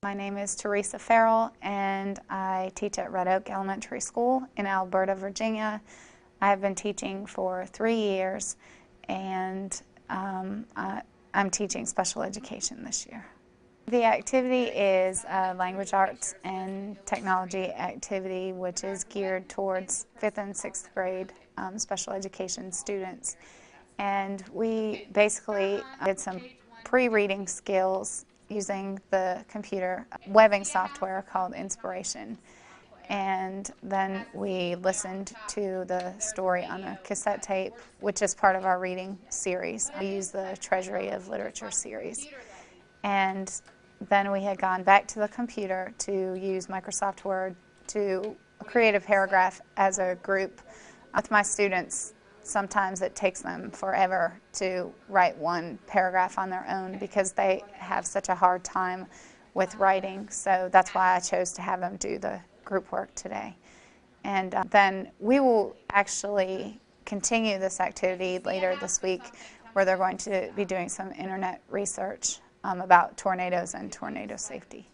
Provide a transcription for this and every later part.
My name is Teresa Farrell, and I teach at Red Oak Elementary School in Alberta, Virginia. I have been teaching for 3 years, and I'm teaching special education this year. The activity is a language arts and technology activity, which is geared towards 5th and 6th grade special education students. And we basically did some pre-reading skills using the computer webbing software called Inspiration. And then we listened to the story on a cassette tape, which is part of our reading series. We use the Treasury of Literature series. And then we had gone back to the computer to use Microsoft Word to create a paragraph as a group. With my students, sometimes it takes them forever to write one paragraph on their own because they have such a hard time with writing. So that's why I chose to have them do the group work today. And then we will actually continue this activity later this week, where they're going to be doing some internet research about tornadoes and tornado safety.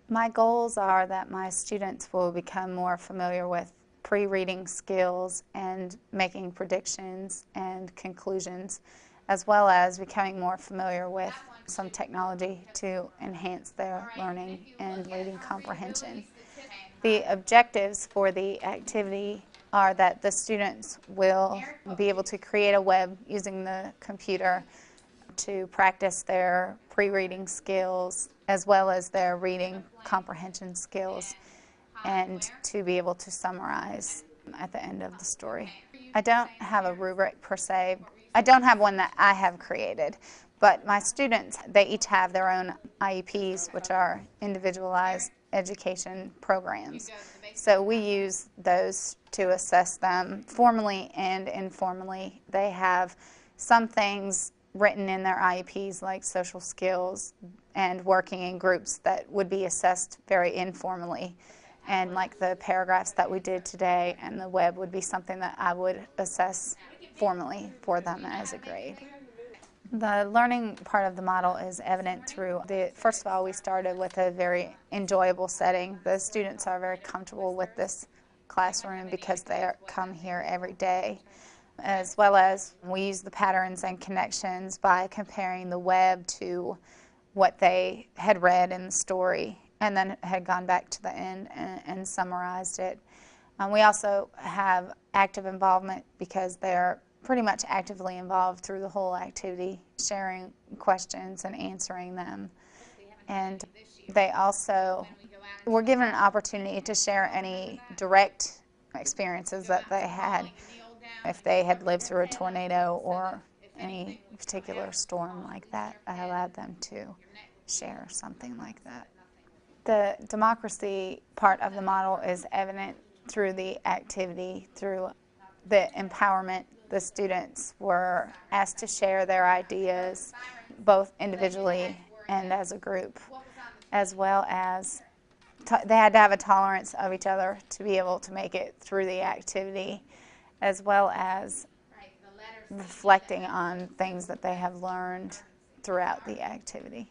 My goals are that my students will become more familiar with pre-reading skills and making predictions and conclusions, as well as becoming more familiar with some technology to enhance their learning and reading comprehension. The objectives for the activity are that the students will be able to create a web using the computer to practice their pre-reading skills as well as their reading comprehension skills, and to be able to summarize at the end of the story. I don't have a rubric per se. I don't have one that I have created, but my students, they each have their own IEPs, which are individualized education programs. So we use those to assess them formally and informally. They have some things written in their IEPs like social skills and working in groups that would be assessed very informally. And like the paragraphs that we did today and the web would be something that I would assess formally for them as a grade. The learning part of the model is evident through first of all, we started with a very enjoyable setting. The students are very comfortable with this classroom because they come here every day, as well as we use the patterns and connections by comparing the web to what they had read in the story and then had gone back to the end and summarized it. We also have active involvement because they're pretty much actively involved through the whole activity, sharing questions and answering them. And they also were given an opportunity to share any direct experiences that they had. If they had lived through a tornado or any particular storm like that, I allowed them to share something like that. The democracy part of the model is evident through the activity, through the empowerment. The students were asked to share their ideas, both individually and as a group, as well as they had to have a tolerance of each other to be able to make it through the activity, as well as reflecting on things that they have learned throughout the activity.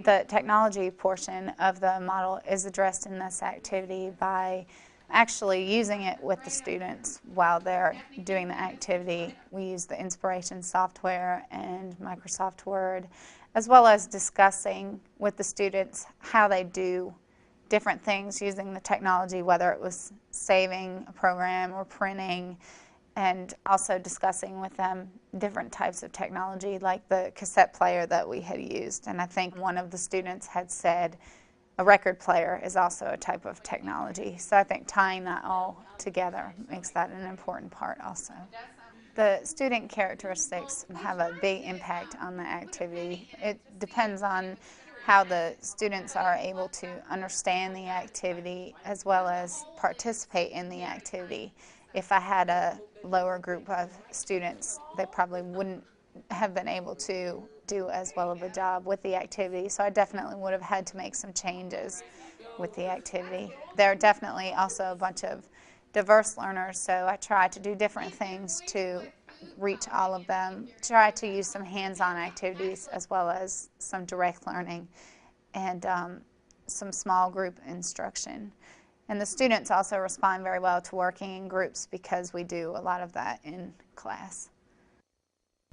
The technology portion of the model is addressed in this activity by actually using it with the students while they're doing the activity. We use the Inspiration software and Microsoft Word, as well as discussing with the students how they do different things using the technology, whether it was saving a program or printing, and also discussing with them different types of technology like the cassette player that we had used. And I think one of the students had said a record player is also a type of technology. So I think tying that all together makes that an important part also. The student characteristics have a big impact on the activity. It depends on how the students are able to understand the activity as well as participate in the activity. If I had a lower group of students, they probably wouldn't have been able to do as well of a job with the activity, so I definitely would have had to make some changes with the activity. There are definitely also a bunch of diverse learners, so I try to do different things to reach all of them, try to use some hands-on activities as well as some direct learning. And some small group instruction. And the students also respond very well to working in groups because we do a lot of that in class.